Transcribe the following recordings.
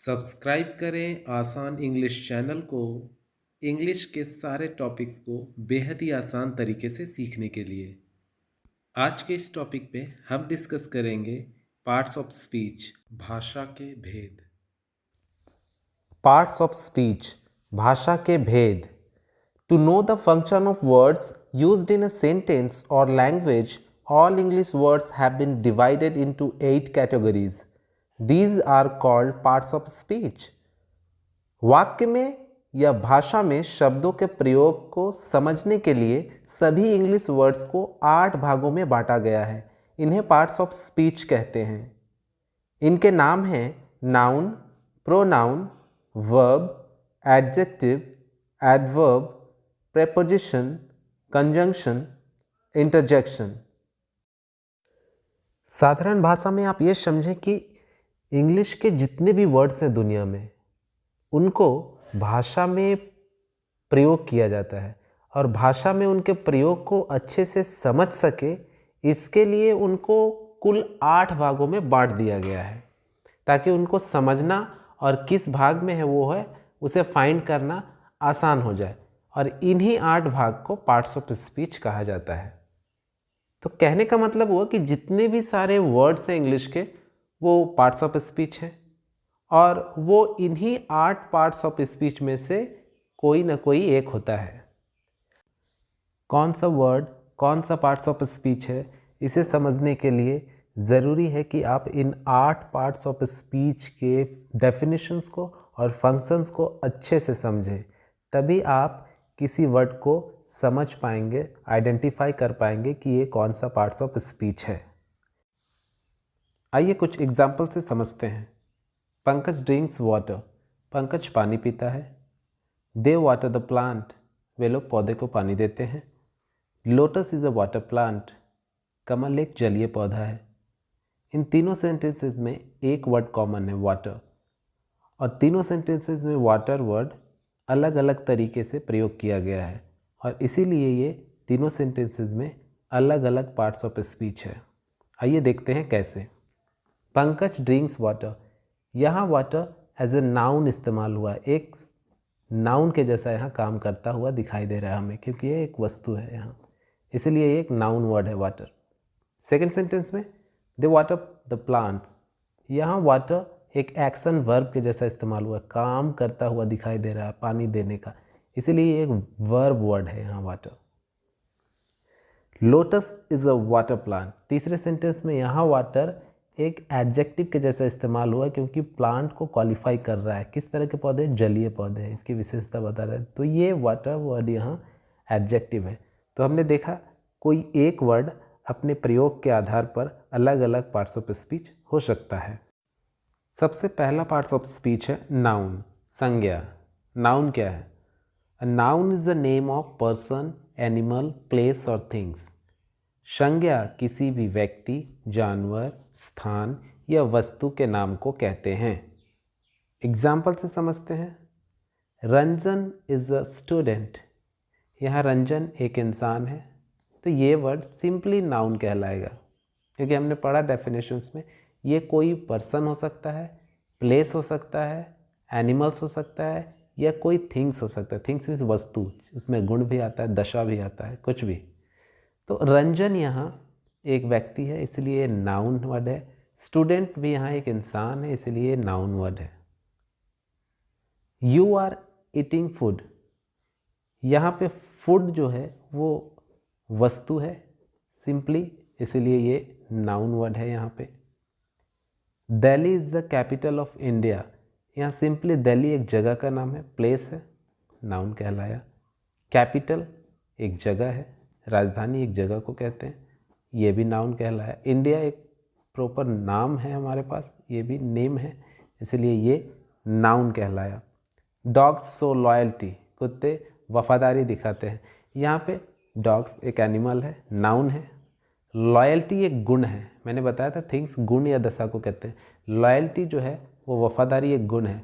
Subscribe करें आसान English channel को इंग्लिश के सारे टॉपिक्स को बेहद ही आसान तरीके से सीखने के लिए। आज के इस टॉपिक पे हम डिस्कस करेंगे पार्ट्स ऑफ स्पीच, भाषा के भेद। पार्ट्स ऑफ स्पीच, भाषा के भेद। To know the function of words used in a sentence or language, all English words have been divided into 8 categories. These are called parts of speech. वाक्य में या भाषा में शब्दों के प्रयोग को समझने के लिए सभी इंग्लिश वर्ड्स को 8 भागों में बांटा गया है। इन्हें पार्ट्स ऑफ स्पीच कहते हैं। इनके नाम हैं noun, pronoun, verb, adjective, adverb, preposition, conjunction, interjection. साधारण भाषा में आप ये समझें कि इंग्लिश के जितने भी वर्ड्स हैं दुनिया में, उनको भाषा में प्रयोग किया जाता है और भाषा में उनके प्रयोग को अच्छे से समझ सके, इसके लिए उनको कुल 8 भागों में बांट दिया गया है ताकि उनको समझना और किस भाग में है वो है उसे फाइंड करना आसान हो जाए। और इन्हीं 8 भाग को पार्ट्स ऑफ स्पीच कहा जाता है। तो कहने का मतलब हुआ कि जितने भी सारे वर्ड्स हैं इंग्लिश के, वो पार्ट्स ऑफ स्पीच हैं और वो इन्हीं 8 पार्ट्स ऑफ स्पीच में से कोई ना कोई एक होता है। कौन सा वर्ड कौन सा पार्ट्स ऑफ स्पीच है, इसे समझने के लिए ज़रूरी है कि आप इन 8 पार्ट्स ऑफ स्पीच के डेफिनेशंस को और फंक्शंस को अच्छे से समझें। तभी आप किसी वर्ड को समझ पाएंगे, आइडेंटिफाई कर पाएंगे कि ये कौन सा पार्ट्स ऑफ स्पीच है। आइए कुछ एग्जाम्पल से समझते हैं। पंकज ड्रिंक्स वाटर, पंकज पानी पीता है। दे वाटर द प्लांट, वे लोग पौधे को पानी देते हैं। Lotus is a water plant, कमल एक जलीय पौधा है। इन तीनों सेंटेंसेस में एक वर्ड कॉमन है, वाटर, और तीनों सेंटेंसेस में वाटर वर्ड अलग अलग तरीके से प्रयोग किया गया है और इसीलिए ये तीनों सेंटेंसेस में अलग अलग पार्ट्स ऑफ स्पीच है। आइए देखते हैं कैसे। पंकज ड्रिंक्स वाटर, यहाँ वाटर एज ए नाउन इस्तेमाल हुआ, एक नाउन के जैसा यहाँ काम करता हुआ दिखाई दे रहा है हमें, क्योंकि ये एक वस्तु है यहाँ, इसलिए ये एक नाउन वर्ड है वाटर। सेकेंड सेंटेंस में दे वाटर द प्लांट्स, यहाँ वाटर एक एक्शन वर्ब के जैसा इस्तेमाल हुआ, काम करता हुआ दिखाई दे रहा है पानी देने का, इसीलिए एक वर्ब वर्ड है यहाँ water. Lotus is a water plant, तीसरे सेंटेंस में यहाँ वाटर एक एडजेक्टिव के जैसा इस्तेमाल हुआ क्योंकि प्लांट को क्वालिफाई कर रहा है। किस तरह के पौधे? जलीय पौधे हैं, इसकी विशेषता बता रहा है, तो ये वाटर वर्ड यहाँ एडजेक्टिव है। तो हमने देखा कोई एक वर्ड अपने प्रयोग के आधार पर अलग अलग पार्ट्स ऑफ स्पीच हो सकता है। सबसे पहला पार्ट्स ऑफ स्पीच है नाउन, संज्ञा। नाउन क्या है? A noun is the name of person, animal, place और थिंग्स। संज्ञा किसी भी व्यक्ति, जानवर, स्थान या वस्तु के नाम को कहते हैं। एग्जाम्पल से समझते हैं। रंजन इज अ स्टूडेंट, यहाँ रंजन एक इंसान है, तो ये वर्ड सिंपली नाउन कहलाएगा क्योंकि हमने पढ़ा डेफिनेशंस में, ये कोई पर्सन हो सकता है, प्लेस हो सकता है, एनिमल्स हो सकता है या कोई थिंग्स हो सकता है। थिंग्स इज वस्तु, उसमें गुण भी आता है, दशा भी आता है, कुछ भी। तो रंजन यहाँ एक व्यक्ति है इसलिए नाउन वर्ड है। स्टूडेंट भी यहाँ एक इंसान है इसलिए नाउन वर्ड है। यू आर ईटिंग फूड, यहाँ पे फूड जो है वो वस्तु है सिंपली, इसलिए ये नाउन वर्ड है यहाँ पे। Delhi is the capital of India, यहाँ सिंपली दिल्ली एक जगह का नाम है, प्लेस है, नाउन कहलाया। कैपिटल एक जगह है, राजधानी एक जगह को कहते हैं, ये भी नाउन कहलाया। इंडिया एक प्रॉपर नाम है हमारे पास, ये भी नेम है, इसलिए ये नाउन कहलाया। डॉग्स शो लॉयल्टी, कुत्ते वफादारी दिखाते हैं, यहाँ पे डॉग्स एक एनिमल है, नाउन है। लॉयल्टी एक गुण है, मैंने बताया था थिंग्स गुण या दशा को कहते हैं। लॉयल्टी जो है वो वफादारी एक गुण है,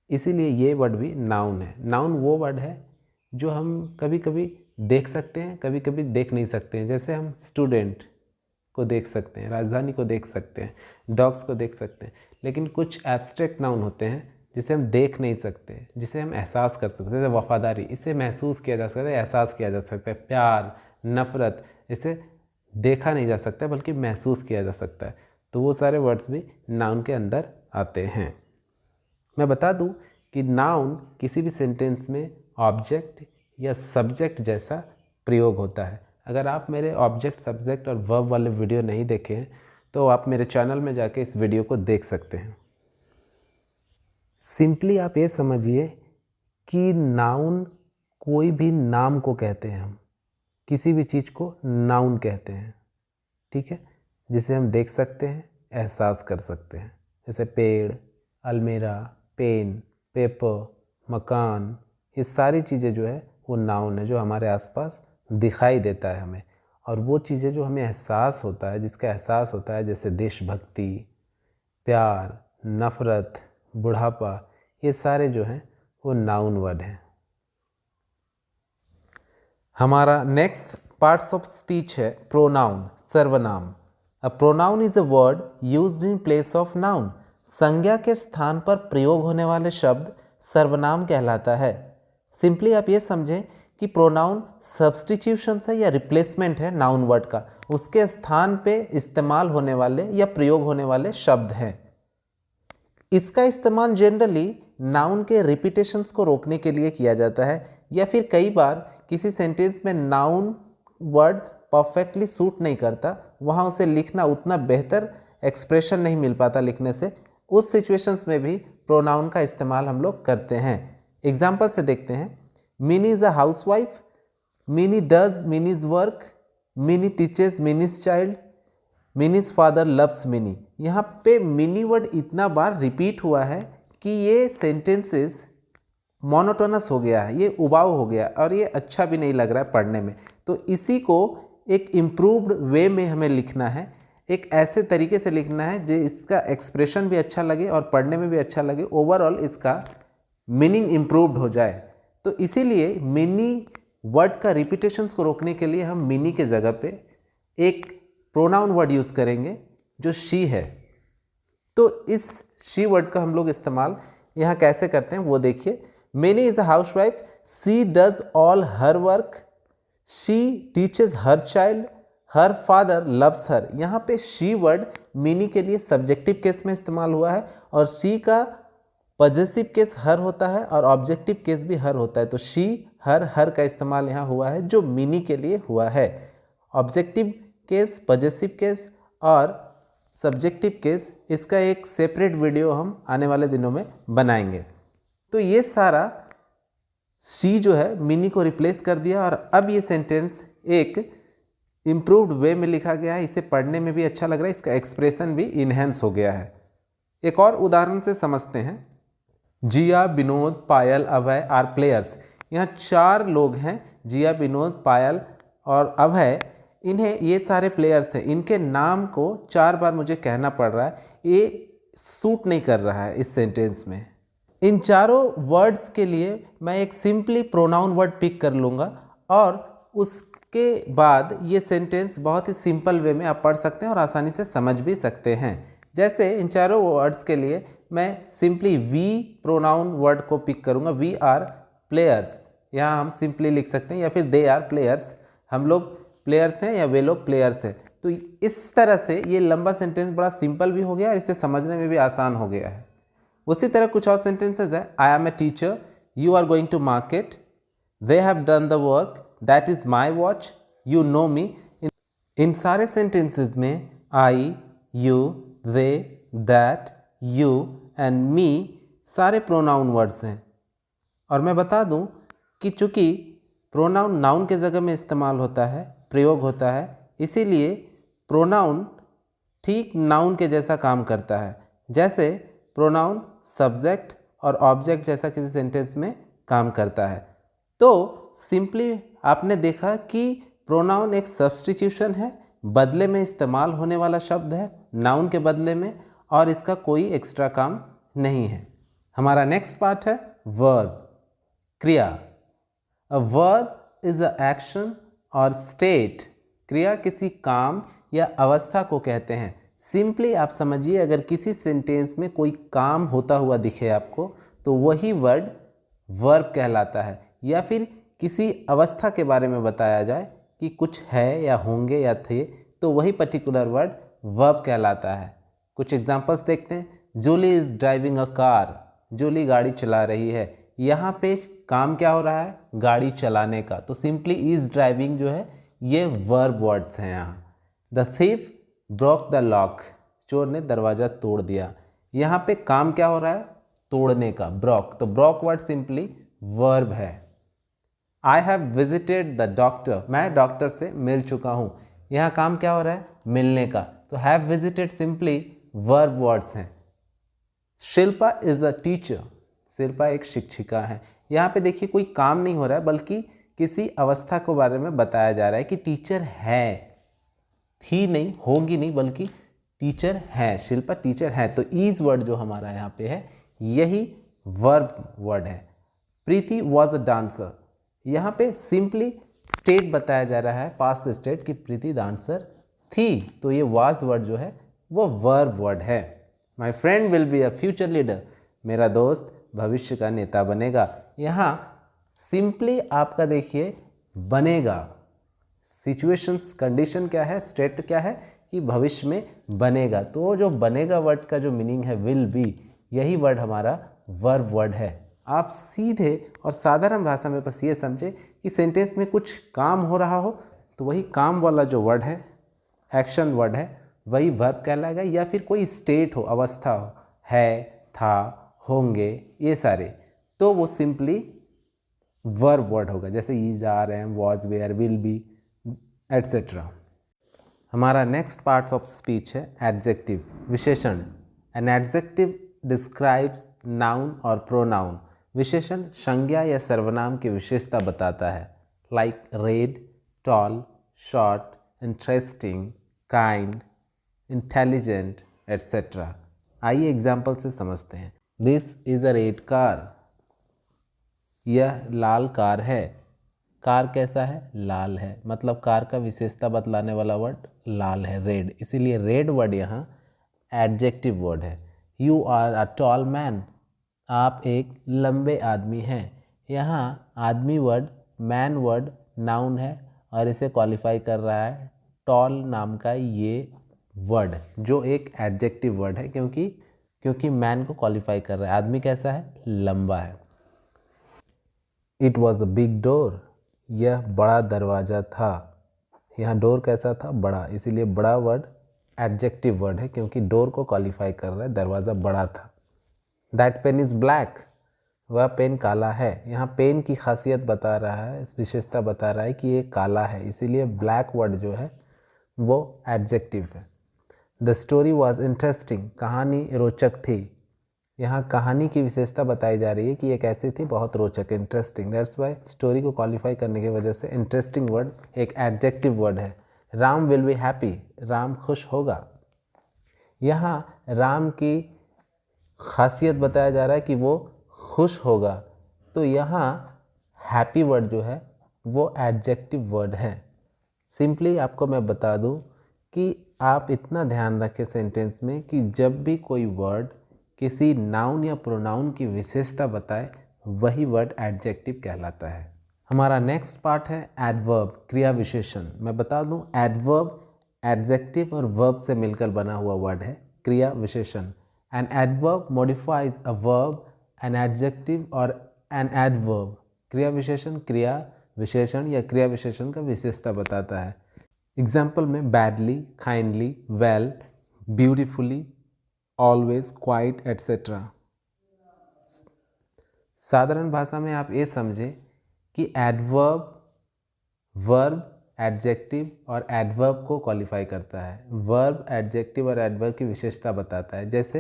इसीलिए ये वर्ड भी नाउन है। नाउन वो वर्ड है जो हम कभी कभी देख सकते हैं, कभी कभी देख नहीं सकते हैं। जैसे हम स्टूडेंट को देख सकते हैं, राजधानी को देख सकते हैं, डॉग्स को देख सकते हैं, लेकिन कुछ एब्स्ट्रैक्ट नाउन होते हैं जिसे हम देख नहीं सकते, जिसे हम एहसास कर सकते हैं। जैसे वफादारी, इसे महसूस किया जा सकता है, एहसास किया जा सकता है। प्यार, नफ़रत, इसे देखा नहीं जा सकता बल्कि महसूस किया जा सकता है। तो वो सारे वर्ड्स भी नाउन के अंदर आते हैं। मैं बता दूं कि नाउन किसी भी सेंटेंस में ऑब्जेक्ट या सब्जेक्ट जैसा प्रयोग होता है। अगर आप मेरे ऑब्जेक्ट, सब्जेक्ट और वर्ब वाले वीडियो नहीं देखे हैं तो आप मेरे चैनल में जाके इस वीडियो को देख सकते हैं। सिंपली आप ये समझिए कि नाउन कोई भी नाम को कहते हैं, हम किसी भी चीज़ को नाउन कहते हैं, ठीक है, जिसे हम देख सकते हैं, एहसास कर सकते हैं। जैसे पेड़, अलमीरा, पेन, पेपर, मकान, ये सारी चीज़ें जो है वो नाउन है, जो हमारे आसपास दिखाई देता है हमें। और वो चीज़ें जो हमें एहसास होता है, जिसका एहसास होता है, जैसे देशभक्ति, प्यार, नफ़रत, बुढ़ापा, ये सारे जो हैं वो नाउन वर्ड हैं। हमारा नेक्स्ट पार्ट्स ऑफ स्पीच है प्रोनाउन, सर्वनाम। A pronoun is a word used in place of noun. संज्ञा के स्थान पर प्रयोग होने वाले शब्द सर्वनाम कहलाता है। सिंपली आप ये समझें कि प्रोनाउन सब्स्टिट्यूशन है या रिप्लेसमेंट है नाउन वर्ड का, उसके स्थान पे इस्तेमाल होने वाले या प्रयोग होने वाले शब्द हैं। इसका इस्तेमाल जनरली नाउन के रिपीटेशंस को रोकने के लिए किया जाता है, या फिर कई बार किसी सेंटेंस में नाउन वर्ड परफेक्टली सूट नहीं करता, वहाँ उसे लिखना उतना बेहतर एक्सप्रेशन नहीं मिल पाता लिखने से, उस सिचुएशंस में भी प्रोनाउन का इस्तेमाल हम लोग करते हैं। एग्जाम्पल से देखते हैं। Mini is a housewife, mini does minis work, mini teaches minis child, minis father loves mini. यहाँ पे मिनी वर्ड इतना बार रिपीट हुआ है कि ये सेंटेंसेस मोनोटोनस हो गया है, ये उबाऊ हो गया और ये अच्छा भी नहीं लग रहा है पढ़ने में। तो इसी को एक इम्प्रूव्ड वे में हमें लिखना है, एक ऐसे तरीके से लिखना है जो इसका एक्सप्रेशन भी अच्छा लगे और पढ़ने में भी अच्छा लगे, ओवरऑल इसका मीनिंग इम्प्रूव्ड हो जाए। तो इसीलिए मिनी वर्ड का रिपीटेशंस को रोकने के लिए हम मिनी के जगह पे एक प्रोनाउन वर्ड यूज़ करेंगे जो शी है। तो इस शी वर्ड का हम लोग इस्तेमाल यहाँ कैसे करते हैं वो देखिए। Mini is a housewife, she does all her work, she teaches her child, her father loves her. यहाँ पे शी वर्ड मिनी के लिए सब्जेक्टिव केस में इस्तेमाल हुआ है और शी का पॉजेसिव केस हर होता है और ऑब्जेक्टिव केस भी हर होता है। तो शी हर का इस्तेमाल यहाँ हुआ है जो मिनी के लिए हुआ है। ऑब्जेक्टिव केस, पॉजेसिव केस और सब्जेक्टिव केस, इसका एक सेपरेट वीडियो हम आने वाले दिनों में बनाएंगे। तो ये सारा शी जो है मिनी को रिप्लेस कर दिया और अब ये सेंटेंस एक इम्प्रूव्ड वे में लिखा गया है, इसे पढ़ने में भी अच्छा लग रहा है, इसका एक्सप्रेशन भी इन्हेंस हो गया है। एक और उदाहरण से समझते हैं। जिया, विनोद, पायल, अभय आर प्लेयर्स। यहाँ 4 लोग हैं, जिया, विनोद, पायल और अभय। इन्हें ये सारे प्लेयर्स हैं, इनके नाम को 4 बार मुझे कहना पड़ रहा है, ये सूट नहीं कर रहा है इस सेंटेंस में। इन चारों वर्ड्स के लिए मैं एक सिंपली प्रोनाउन वर्ड पिक कर लूँगा और उसके बाद ये सेंटेंस बहुत ही सिंपल वे में आप पढ़ सकते हैं और आसानी से समझ भी सकते हैं। जैसे इन चारों वर्ड्स के लिए मैं सिंपली वी प्रोनाउन वर्ड को पिक करूँगा। वी आर प्लेयर्स, यहाँ हम सिंपली लिख सकते हैं, या फिर दे आर प्लेयर्स, हम लोग प्लेयर्स हैं या वे लोग प्लेयर्स हैं। तो इस तरह से ये लंबा सेंटेंस बड़ा सिंपल भी हो गया और इसे समझने में भी आसान हो गया है। उसी तरह कुछ और सेंटेंसेस है। I am a teacher, you are going to market, they have done the work, that is my watch, you know me. इन सारे सेंटेंसेस में I, you, they, that, you and me सारे प्रोनाउन वर्ड्स हैं। और मैं बता दूं कि चूँकि प्रोनाउन नाउन के जगह में इस्तेमाल होता है, प्रयोग होता है, इसीलिए प्रोनाउन ठीक नाउन के जैसा काम करता है, जैसे प्रोनाउन सब्जेक्ट और ऑब्जेक्ट जैसा किसी सेंटेंस में काम करता है। तो सिंपली आपने देखा कि प्रोनाउन एक सब्स्टिट्यूशन है, बदले में इस्तेमाल होने वाला शब्द है नाउन के बदले में, और इसका कोई एक्स्ट्रा काम नहीं है। हमारा नेक्स्ट पार्ट है वर्ब, क्रिया। A verb is a action और स्टेट। क्रिया किसी काम या अवस्था को कहते हैं। सिंपली आप समझिए, अगर किसी सेंटेंस में कोई काम होता हुआ दिखे आपको तो वही वर्ड वर्ब कहलाता है, या फिर किसी अवस्था के बारे में बताया जाए कि कुछ है या होंगे या थे तो वही पर्टिकुलर वर्ड वर्ब कहलाता है। कुछ एग्जांपल्स देखते हैं। Julie is driving a car, Julie गाड़ी चला रही है। यहाँ पे काम क्या हो रहा है? गाड़ी चलाने का, तो सिंपली इज़ ड्राइविंग जो है ये वर्ब वर्ड्स हैं यहाँ। The thief broke the lock, चोर ने दरवाज़ा तोड़ दिया। यहाँ पे काम क्या हो रहा है? तोड़ने का, ब्रोक, तो ब्रोक वर्ड सिंपली वर्ब है। I have visited the doctor, मैं डॉक्टर से मिल चुका हूँ। यहाँ काम क्या हो रहा है? मिलने का, तो have visited simply verb words हैं। Shilpa is a teacher, Shilpa एक शिक्षिका है। यहाँ पे देखिए कोई काम नहीं हो रहा है बल्कि किसी अवस्था के बारे में बताया जा रहा है कि टीचर है, थी नहीं, होगी नहीं, बल्कि टीचर है, शिल्पा टीचर है। तो इज वर्ड जो हमारा यहाँ पे है यही वर्ब वर्ड है। प्रीति वॉज अ डांसर, यहाँ पे सिंपली स्टेट बताया जा रहा है, पास्ट स्टेट, कि प्रीति डांसर थी, तो ये वाज वर्ड जो है वो वर्ब वर्ड है। My friend will be a future leader, मेरा दोस्त भविष्य का नेता बनेगा। यहाँ सिंपली आपका देखिए बनेगा, सिचुएशंस, कंडीशन क्या है, स्टेट क्या है कि भविष्य में बनेगा, तो जो बनेगा वर्ड का जो मीनिंग है विल बी, यही वर्ड हमारा वर्ब वर्ड है। आप सीधे और साधारण भाषा में बस ये समझे कि सेंटेंस में कुछ काम हो रहा हो तो वही काम वाला जो वर्ड है, एक्शन वर्ड है, वही वर्ब कहलाएगा, या फिर कोई स्टेट हो, अवस्था हो, है, था, होंगे, ये सारे, तो वो सिंपली वर्ब वर्ड होगा, जैसे is, are, am, was, were, will be, etcetera. हमारा नेक्स्ट पार्ट्स ऑफ स्पीच है एडजेक्टिव, विशेषण। एन एडजेक्टिव डिस्क्राइब्स नाउन और प्रोनाउन, विशेषण संज्ञा या सर्वनाम की विशेषता बताता है, like red, tall, short, interesting, kind, intelligent, etcetera. आइए एग्जाम्पल से समझते हैं। This is a red car, यह लाल कार है। कार कैसा है? लाल है, मतलब कार का विशेषता बतलाने वाला वर्ड लाल है, रेड, इसीलिए रेड वर्ड यहाँ एडजेक्टिव वर्ड है। You are a tall man, आप एक लंबे आदमी हैं। यहाँ आदमी वर्ड, मैन वर्ड नाउन है और इसे क्वालिफाई कर रहा है टॉल नाम का ये वर्ड, जो एक एडजेक्टिव वर्ड है, क्योंकि मैन को क्वालिफाई कर रहा है। आदमी कैसा है? लंबा है। It was a big door, यह बड़ा दरवाज़ा था। यहाँ डोर कैसा था? बड़ा, इसीलिए बड़ा वर्ड एडजेक्टिव वर्ड है, क्योंकि डोर को क्वालिफाई कर रहा है, दरवाज़ा बड़ा था। दैट पेन इज़ ब्लैक, वह पेन काला है। यहाँ पेन की खासियत बता रहा है, इस विशेषता बता रहा है कि ये काला है, इसीलिए ब्लैक वर्ड जो है वो एडजेक्टिव है। द स्टोरी वॉज इंटरेस्टिंग, कहानी रोचक थी। यहाँ कहानी की विशेषता बताई जा रही है कि ये कैसी थी? बहुत रोचक, इंटरेस्टिंग। दैट्स वाई स्टोरी को क्वालिफाई करने की वजह से इंटरेस्टिंग वर्ड एक एडजेक्टिव वर्ड है। Ram will be happy, Ram खुश होगा। यहाँ राम की खासियत बताया जा रहा है कि वो खुश होगा, तो यहाँ हैप्पी वर्ड जो है वो एडजेक्टिव वर्ड है। सिंपली आपको मैं बता दूं कि आप इतना ध्यान रखें सेंटेंस में कि जब भी कोई वर्ड किसी नाउन या प्रोनाउन की विशेषता बताए वही वर्ड एडजेक्टिव कहलाता है। हमारा नेक्स्ट पार्ट है एडवर्ब, क्रिया विशेषण। मैं बता दूं एडवर्ब एडजेक्टिव और वर्ब से मिलकर बना हुआ वर्ड है, क्रिया विशेषण। An adverb modifies a verb, an adjective और एन एडवर्ब, क्रिया विशेषण क्रिया विशेषण या क्रिया विशेषण का विशेषता बताता है। एग्जाम्पल में badly, kindly, well, beautifully, always, quite, etcetera. साधारण भाषा में आप ये समझें कि एडवर्ब वर्ब, एडजेक्टिव और एडवर्ब को क्वालिफाई करता है। वर्ब, एडजेक्टिव और एडवर्ब की विशेषता बताता है। जैसे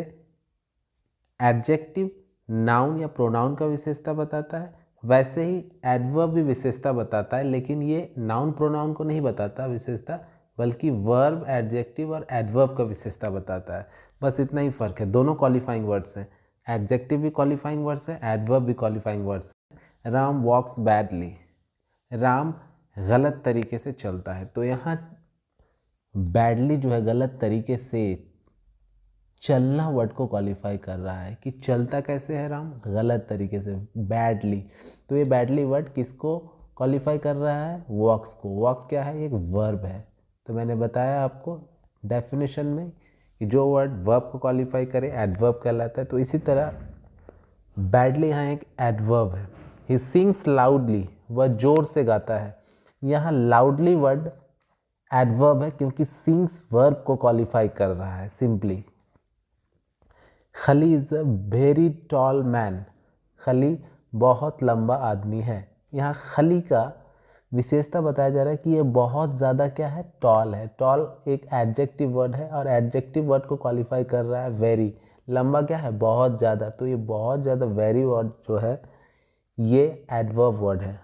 एडजेक्टिव नाउन या प्रोनाउन का विशेषता बताता है, वैसे ही एडवर्ब भी विशेषता बताता है, लेकिन ये नाउन प्रोनाउन को नहीं बताता विशेषता, बल्कि वर्ब, एडजेक्टिव और एडवर्ब का विशेषता बताता है। बस इतना ही फ़र्क है। दोनों क्वालिफाइंग वर्ड्स हैं, एडजेक्टिव भी क्वालिफाइंग वर्ड्स है, एडवर्ब भी क्वालिफाइंग वर्ड्स है। राम वॉक्स बैडली, राम गलत तरीके से चलता है, तो यहाँ बैडली जो है गलत तरीके से चलना वर्ड को क्वालिफाई कर रहा है कि चलता कैसे है राम, गलत तरीके से, बैडली। तो ये बैडली वर्ड किसको क्वालिफाई कर रहा है, वॉक्स को। वॉक क्या है, एक वर्ब है। तो मैंने बताया आपको डेफिनेशन में कि जो वर्ड वर्ब को क्वालिफाई करे एडवर्ब कहलाता है। तो इसी तरह बैडली यहाँ एक एडवर्ब है। ही सिंग्स लाउडली, वह जोर से गाता है। यहाँ लाउडली वर्ड एडवर्ब है क्योंकि सिंग्स वर्ब को क्वालिफाई कर रहा है सिंपली। खली is a very tall man, खली बहुत लंबा आदमी है। यहाँ खली का विशेषता बताया जा रहा है कि ये बहुत ज़्यादा क्या है, टॉल है। टॉल एक एडजेक्टिव वर्ड है और एडजेक्टिव वर्ड को क्वालिफाई कर रहा है वेरी। लंबा क्या है, बहुत ज़्यादा। तो ये बहुत ज़्यादा वेरी वर्ड जो है ये एडवर्ब वर्ड है।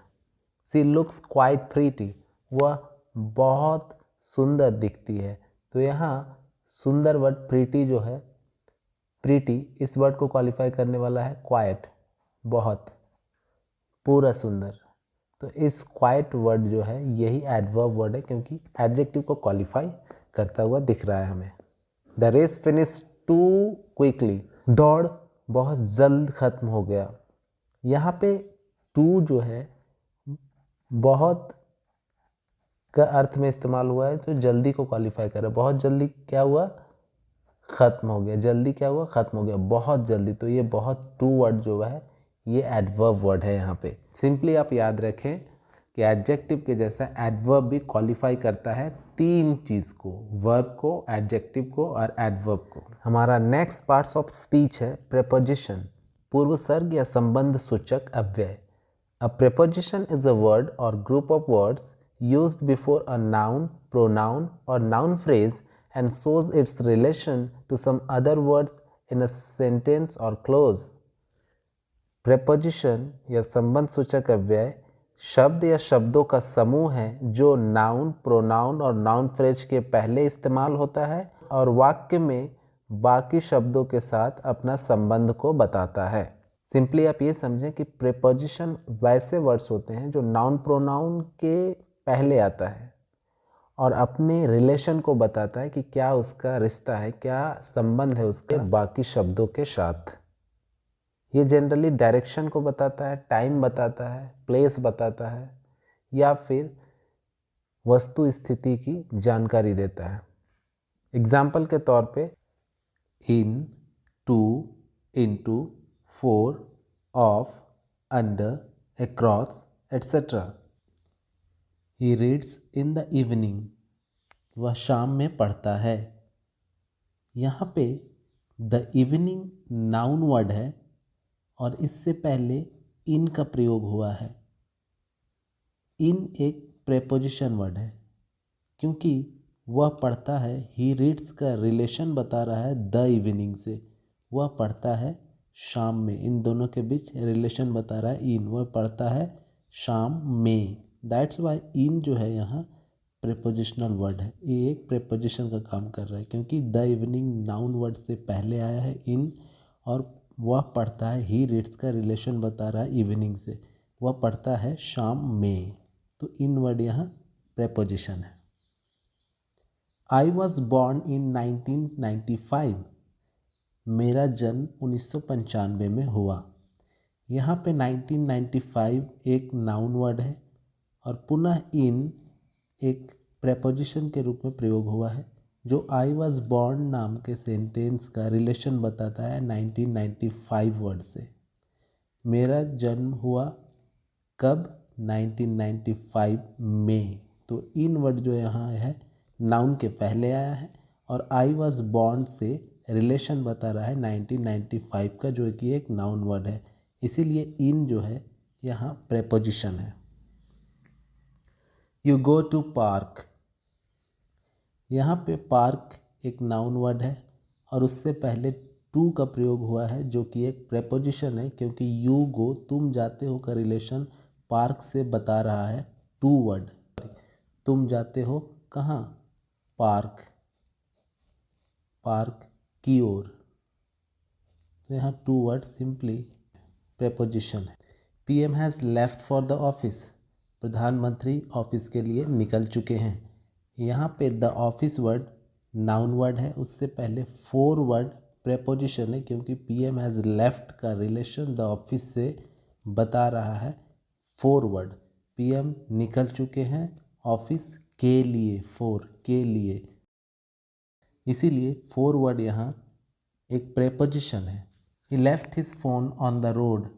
सी लुक्स क्वाइट प्रीटी, वह बहुत सुंदर दिखती है। तो यहाँ सुंदर वर्ड प्रीटी जो है, प्रीटी इस वर्ड को क्वालिफाई करने वाला है क्वाइट, बहुत, पूरा सुंदर। तो इस क्वाइट वर्ड जो है यही एडवर्ब वर्ड है क्योंकि एडजेक्टिव को क्वालिफाई करता हुआ दिख रहा है हमें। The race finish too quickly, दौड़ बहुत जल्द खत्म हो गया। यहाँ पे टू जो है बहुत का अर्थ में इस्तेमाल हुआ है तो जल्दी को क्वालिफाई कर रहा है। बहुत जल्दी क्या हुआ, ख़त्म हो गया। जल्दी क्या हुआ, ख़त्म हो गया, बहुत जल्दी। तो ये बहुत टू वर्ड जो है ये एडवर्ब वर्ड है यहाँ पे। सिंपली आप याद रखें कि एडजेक्टिव के जैसा एडवर्ब भी क्वालिफाई करता है तीन चीज़ को, वर्ब को, एडजेक्टिव को और एडवर्ब को। हमारा नेक्स्ट पार्ट्स ऑफ स्पीच है प्रेपोजिशन, पूर्वसर्ग या संबंध सूचक अव्यय। A preposition is a word or group of words used before a noun, pronoun or noun phrase and shows its relation to some other words in a sentence or clause. Preposition या संबंध सूचक अव्यय शब्द या शब्दों का समूह है जो नाउन, प्रोनाउन और नाउन फ्रेज के पहले इस्तेमाल होता है और वाक्य में बाकी शब्दों के साथ अपना संबंध को बताता है। सिंपली आप ये समझें कि प्रेपोजिशन वैसे वर्ड्स होते हैं जो नाउन प्रोनाउन के पहले आता है और अपने रिलेशन को बताता है कि क्या उसका रिश्ता है, क्या संबंध है उसके बाकी शब्दों के साथ। ये जनरली डायरेक्शन को बताता है, टाइम बताता है, प्लेस बताता है या फिर वस्तु स्थिति की जानकारी देता है। एग्जाम्पल के तौर पे in, to, into, for, of, under, across, etc. He reads in the evening, वह शाम में पढ़ता है। यहाँ पे द इवनिंग नाउन वर्ड है और इससे पहले इन का प्रयोग हुआ है। इन एक प्रेपोजिशन वर्ड है क्योंकि वह पढ़ता है, ही रीड्स का रिलेशन बता रहा है द इवनिंग से, वह पढ़ता है शाम में। इन दोनों के बीच रिलेशन बता रहा है इन, वह पढ़ता है शाम में। दैट्स वाई इन जो है यहाँ प्रेपोजिशनल वर्ड है, ये एक प्रेपोजिशन का काम कर रहा है क्योंकि द इवनिंग नाउन वर्ड से पहले आया है इन और वह पढ़ता है, ही रीड्स का रिलेशन बता रहा है इवनिंग से, वह पढ़ता है शाम में। तो इन वर्ड यहाँ प्रेपोजिशन है। आई वॉज बॉर्न इन 1995, मेरा जन्म 1995 में हुआ। यहाँ पे 1995 एक नाउन वर्ड है और पुनः इन एक प्रेपोजिशन के रूप में प्रयोग हुआ है जो आई वॉज बॉर्न नाम के सेंटेंस का रिलेशन बताता है 1995 वर्ड से। मेरा जन्म हुआ कब, 1995 में। तो इन वर्ड जो यहाँ है नाउन के पहले आया है और आई वॉज बॉर्न से रिलेशन बता रहा है 1995 का जो कि एक नाउन वर्ड है, इसीलिए इन जो है यहाँ प्रेपोजिशन है। यू गो टू पार्क, यहाँ पे पार्क एक नाउन वर्ड है और उससे पहले टू का प्रयोग हुआ है जो कि एक प्रेपोजिशन है क्योंकि यू गो तुम जाते हो का रिलेशन पार्क से बता रहा है टू वर्ड। तुम जाते हो कहाँ, पार्क, पार्क की ओर। तो यहाँ टू वर्ड सिंपली प्रेपोजिशन है। PM has left for the office, प्रधानमंत्री ऑफिस के लिए निकल चुके हैं। यहाँ पे the office word noun word है, उससे पहले फोर वर्ड प्रेपोजिशन है क्योंकि पीएम हैज़ लेफ्ट का रिलेशन द ऑफिस से बता रहा है फॉरवर्ड। पीएम निकल चुके हैं ऑफिस के लिए, फॉर के लिए, इसीलिए फॉरवर्ड यहाँ एक प्रेपोजिशन है। He left his phone on the road,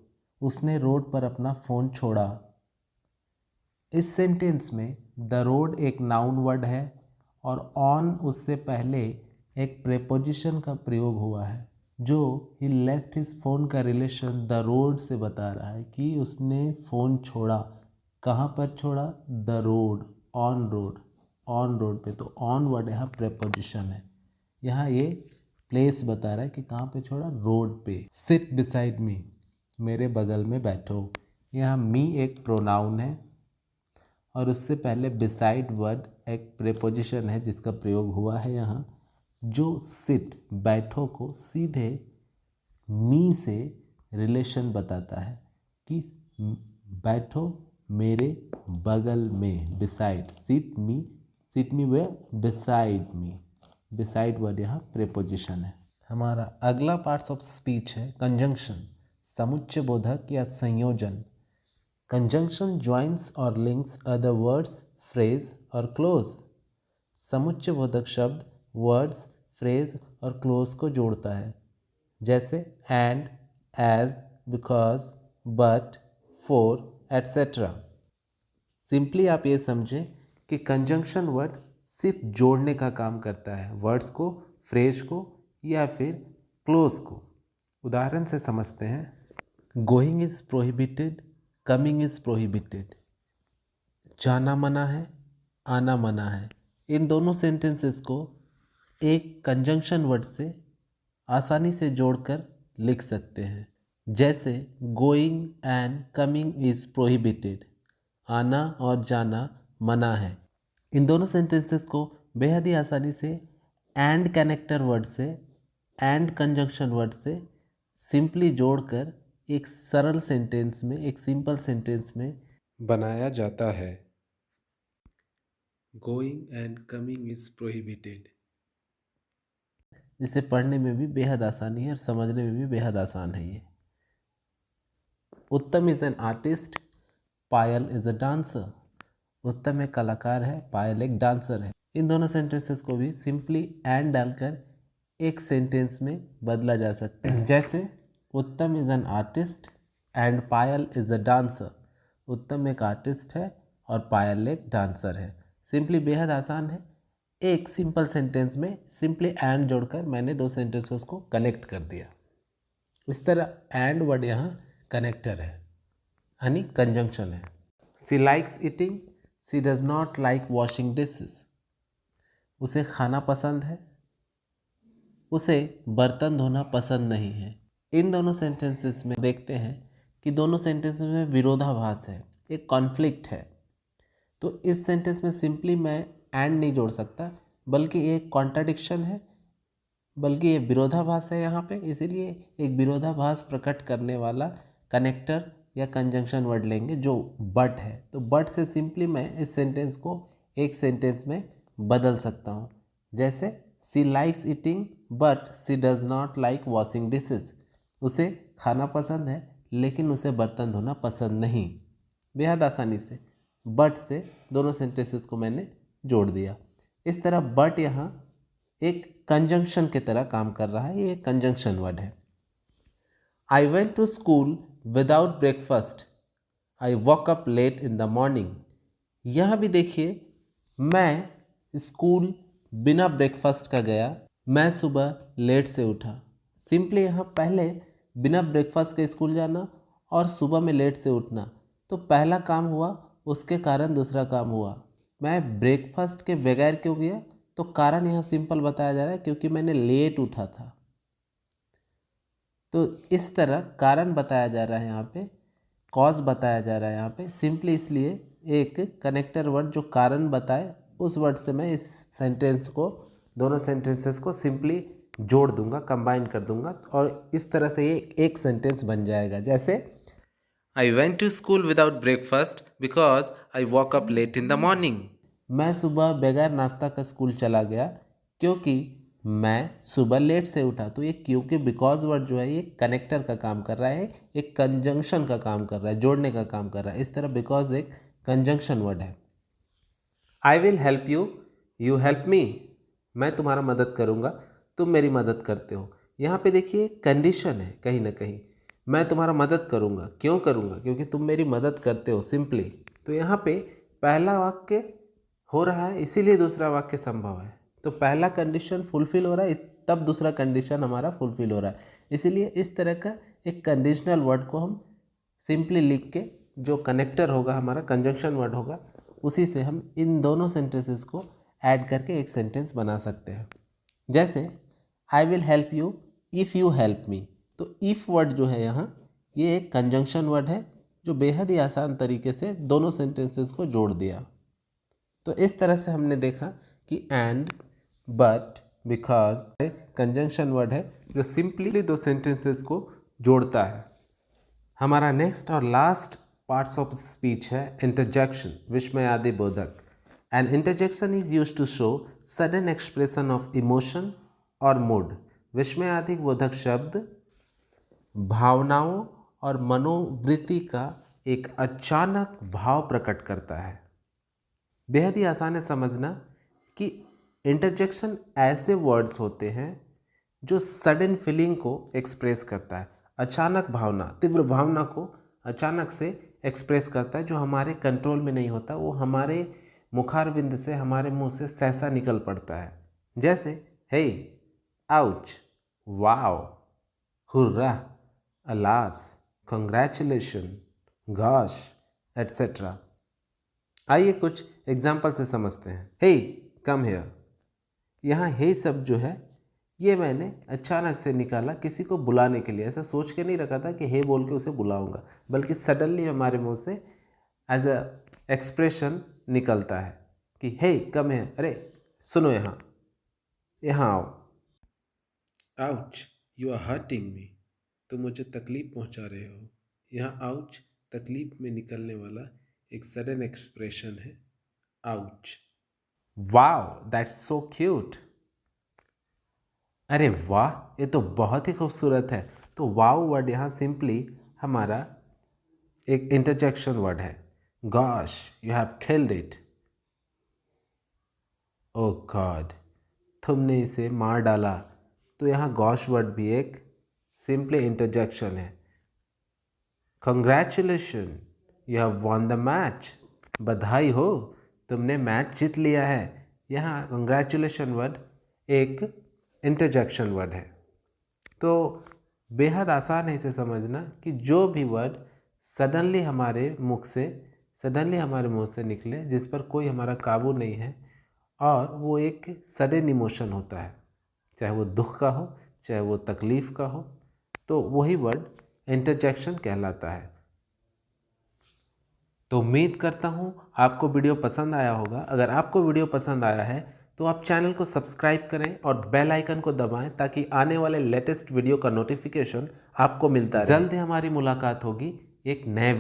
उसने रोड पर अपना फ़ोन छोड़ा। इस सेंटेंस में द रोड एक नाउन वर्ड है और ऑन उससे पहले एक प्रेपोजिशन का प्रयोग हुआ है जो ही लेफ्ट हिज फ़ोन का रिलेशन द रोड से बता रहा है कि उसने फ़ोन छोड़ा। कहाँ पर छोड़ा? The road, on road, on road पे। तो ऑन वर्ड यहाँ प्रेपोजिशन है। यहाँ ये प्लेस बता रहा है कि कहाँ पे छोड़ा? रोड पे। सिट बिसाइड मी, मेरे बगल में बैठो। यहाँ मी एक प्रोनाउन है और उससे पहले बिसाइड वर्ड एक प्रेपोजिशन है जिसका प्रयोग हुआ है यहाँ, जो सिट, बैठो को सीधे मी से रिलेशन बताता है कि बैठो मेरे बगल में। बिसाइड, सीट मी वे बिसाइड मी। बिसाइड वर्ड यहाँ प्रेपोजिशन है। हमारा अगला पार्ट्स ऑफ स्पीच है कंजंक्शन, समुच्चय बोधक या संयोजन। कंजंक्शन ज्वाइंस और लिंक्स अदर वर्ड्स, फ्रेज और क्लोज। समुच्चय बोधक शब्द वर्ड्स, फ्रेज और क्लोज को जोड़ता है, जैसे and, as, because, but, for, etcetera. Simply आप ये समझें कि कंजंक्शन वर्ड सिर्फ जोड़ने का काम करता है, वर्ड्स को, फ्रेज को या फिर क्लोज को। उदाहरण से समझते हैं। Going is prohibited, coming is prohibited. जाना मना है, आना मना है। इन दोनों सेंटेंसेस को एक कंजंक्शन वर्ड से आसानी से जोड़कर लिख सकते हैं, जैसे going and coming is prohibited, आना और जाना मना है। इन दोनों सेंटेंसेस को बेहद ही आसानी से एंड कनेक्टर वर्ड से, एंड कंजंक्शन वर्ड से सिंपली जोड़कर एक सरल सेंटेंस में, एक सिंपल सेंटेंस में बनाया जाता है। Going and coming is prohibited. जिसे पढ़ने में भी बेहद आसानी है और समझने में भी बेहद आसान है ये। उत्तम is an artist, Payal is a dancer. उत्तम एक कलाकार है, पायल एक डांसर है। इन दोनों सेंटेंसेस को भी सिंपली एंड डालकर एक सेंटेंस में बदला जा सकता है, जैसे उत्तम is an artist and Payal is a dancer. उत्तम एक आर्टिस्ट है और पायल एक डांसर है। सिंपली बेहद आसान है। एक सिंपल सेंटेंस में सिंपली एंड जोड़कर मैंने दो सेंटेंसेस को कनेक्ट कर दिया। इस तरह एंड वर्ड यहाँ कनेक्टर है, यानी कंजंक्शन है। She likes eating, she does not like washing dishes. उसे खाना पसंद है, उसे बर्तन धोना पसंद नहीं है। इन दोनों सेंटेंसेस में देखते हैं कि दोनों सेंटेंसेस में विरोधाभास है, एक कॉन्फ्लिक्ट है। तो इस सेंटेंस में सिंपली मैं एंड नहीं जोड़ सकता, बल्कि एक कॉन्ट्राडिक्शन है, बल्कि ये विरोधाभास है यहाँ पे। इसीलिए एक विरोधाभास प्रकट करने वाला कनेक्टर या कंजंक्शन वर्ड लेंगे जो बट है। तो बट से सिंपली मैं इस सेंटेंस को एक सेंटेंस में बदल सकता हूँ, जैसे she likes eating but she does not like washing dishes. उसे खाना पसंद है लेकिन उसे बर्तन धोना पसंद नहीं। बेहद आसानी से बट से दोनों सेंटेंसेस को मैंने जोड़ दिया। इस तरह बट यहाँ एक कंजंक्शन की तरह काम कर रहा है, ये एक कंजंक्शन वर्ड है। I went to school without breakfast, I woke up late in the morning. यहाँ भी देखिए, मैं स्कूल बिना ब्रेकफास्ट का गया, मैं सुबह लेट से उठा। सिंपली यहाँ पहले बिना ब्रेकफास्ट के स्कूल जाना और सुबह में लेट से उठना, तो पहला काम हुआ, उसके कारण दूसरा काम हुआ। मैं ब्रेकफास्ट के बगैर क्यों गया? तो कारण यहाँ सिंपल बताया जा रहा है, क्योंकि मैंने लेट उठा था। तो इस तरह कारण बताया जा रहा है यहाँ पे, कॉज बताया जा रहा है यहाँ पे। सिंपली इसलिए एक कनेक्टर वर्ड जो कारण बताए, उस वर्ड से मैं इस सेंटेंस को, दोनों सेंटेंसेस को सिंपली जोड़ दूंगा, कंबाइन कर दूंगा और इस तरह से ये एक सेंटेंस बन जाएगा। जैसे I went to school without breakfast because I woke up late in the morning. मैं सुबह बगैर नाश्ता का स्कूल चला गया क्योंकि मैं सुबह लेट से उठा। तो ये क्योंकि बिकॉज वर्ड जो है ये कनेक्टर का काम कर रहा है, एक कंजंक्शन का काम कर रहा है, जोड़ने का काम कर रहा है। इस तरह बिकॉज एक कंजंक्शन वर्ड है। I will help you, you help me. मैं तुम्हारा मदद करूँगा, तुम मेरी मदद करते हो। यहाँ पे देखिए कंडीशन है कहीं ना कहीं, मैं तुम्हारा मदद करूँगा। क्यों करूँगा? क्योंकि तुम मेरी मदद करते हो, सिंपली। तो यहाँ पे पहला वाक्य हो रहा है, इसीलिए दूसरा वाक्य संभव है। तो पहला कंडीशन फुलफिल हो रहा है, तब दूसरा कंडीशन हमारा फुलफिल हो रहा है। इसीलिए इस तरह का एक कंडीशनल वर्ड को हम सिंपली लिख के, जो कनेक्टर होगा हमारा, कंजंक्शन वर्ड होगा, उसी से हम इन दोनों सेंटेंसेस को ऐड करके एक सेंटेंस बना सकते हैं। जैसे I will help you if you help me. तो इफ़ वर्ड जो है यहाँ, ये एक कंजंक्शन वर्ड है जो बेहद ही आसान तरीके से दोनों सेंटेंसेस को जोड़ दिया। तो इस तरह से हमने देखा कि and, but, because conjunction word है जो सिंपली दो सेंटेंसेस को जोड़ता है। हमारा नेक्स्ट और लास्ट पार्ट्स ऑफ स्पीच है इंटरजेक्शन, विस्मयादि बोधक। An interjection is used to show sudden expression of emotion और मूड। विस्मयादि बोधक शब्द भावनाओं और मनोवृत्ति का एक अचानक भाव प्रकट करता है। बेहद ही आसान है समझना कि इंटरजेक्शन ऐसे वर्ड्स होते हैं जो सडन फीलिंग को एक्सप्रेस करता है। अचानक भावना, तीव्र भावना को अचानक से एक्सप्रेस करता है, जो हमारे कंट्रोल में नहीं होता। वो हमारे मुखारविंद से, हमारे मुंह से सहसा निकल पड़ता है। जैसे hey, ouch, wow, hurrah, alas, congratulation, gosh, etcetera. आइए कुछ एग्जाम्पल से समझते हैं। Hey, come here. यहाँ हे शब्द जो है ये मैंने अचानक से निकाला किसी को बुलाने के लिए। ऐसा सोच के नहीं रखा था कि हे बोल के उसे बुलाऊंगा, बल्कि सडनली हमारे मुंह से एज अ एक्सप्रेशन निकलता है कि हे, कम हियर, अरे सुनो, यहाँ आओ। Ouch, you are hurting me. तुम मुझे तकलीफ पहुंचा रहे हो। यहाँ आउच तकलीफ में निकलने वाला एक सडन एक्सप्रेशन है, ouch. Wow, that's so cute. अरे वाह, ये तो बहुत ही खूबसूरत है। तो वाओ वर्ड यहाँ सिंपली हमारा एक इंटरजेक्शन वर्ड है। Gosh, you have killed it. Oh god, तुमने इसे मार डाला। तो यहाँ गॉश वर्ड भी एक सिंपली इंटरजेक्शन है। Congratulation, you have won the match. बधाई हो, तुमने मैच जीत लिया है। यहाँ कंग्रेचुलेशन वर्ड एक इंटरजेक्शन वर्ड है। तो बेहद आसान है इसे समझना कि जो भी वर्ड सडनली हमारे मुख से, सडनली हमारे मुंह से निकले, जिस पर कोई हमारा काबू नहीं है, और वो एक सडन इमोशन होता है, चाहे वो दुख का हो, चाहे वो तकलीफ़ का हो, तो वही वर्ड इंटरजेक्शन कहलाता है। तो उम्मीद करता हूँ आपको वीडियो पसंद आया होगा। अगर आपको वीडियो पसंद आया है तो आप चैनल को सब्सक्राइब करें और बेल आइकन को दबाएं, ताकि आने वाले लेटेस्ट वीडियो का नोटिफिकेशन आपको मिलता रहे। जल्द ही हमारी मुलाकात होगी एक नए